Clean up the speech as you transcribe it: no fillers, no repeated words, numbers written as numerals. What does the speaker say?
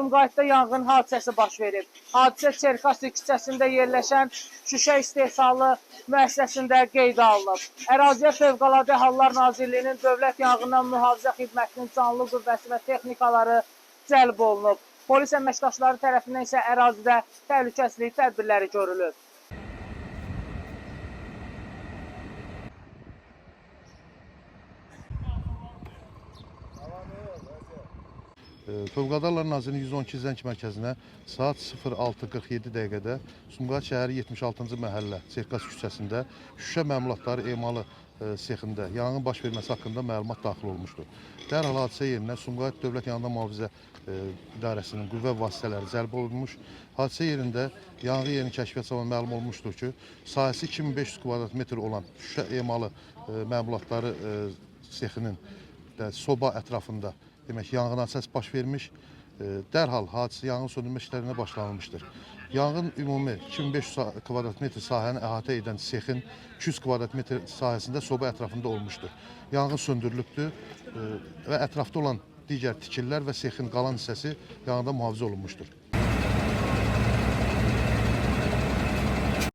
Sumqayıtda yanğın hadisəsi baş verib. Hadisə Çerkasi küçəsində yerləşən şüşə istehsalı müəssisəsində qeydə alınıb. Əraziyə Fövqəladə Hallar Nazirliyinin Dövlət Yanğından Mühafizə Xidmətinin canlı qüvvəsi və texnikaları cəlb olunub. Polis əməkdaşları tərəfindən isə ərazidə təhlükəsizlik tədbirləri görülüb. Fövqəladə Hallar Nazirliyinin 112 zəng mərkəzinə saat 06:47 dəqiqədə Sumqayıt şəhəri 76-cı məhəllə Çerkasi küçəsində şüşə məmulatları emalı sexində yanğın baş verməsi haqqında məlumat daxil olmuşdur. Dərhal hadisə yerinə Sumqayıt Dövlət Yanğından Mühafizə İdarəsinin qüvvə vasitələri cəlb olunmuş. Hadisə yerində yanğın yerinin kəşfiyyat zamanı məlum olmuşdur ki, sahəsi 2500 kvadrat metr olan şüşə emalı məmulatları sexinin soba ətrafında demək yanğın hadisəsi baş vermiş. Dərhal hadisə yanğın söndürmə işlərinə başlanılmışdır. Yanğın ümumi 2500 kvadrat metr sahəni əhatə edən sexin 200 kvadrat metr sahəsində soba ətrafında olmuşdur. Yanğın söndürülübdür və ətrafda olan digər tikililər və sexin qalan hissəsi yanğından mühafizə olunmuşdur.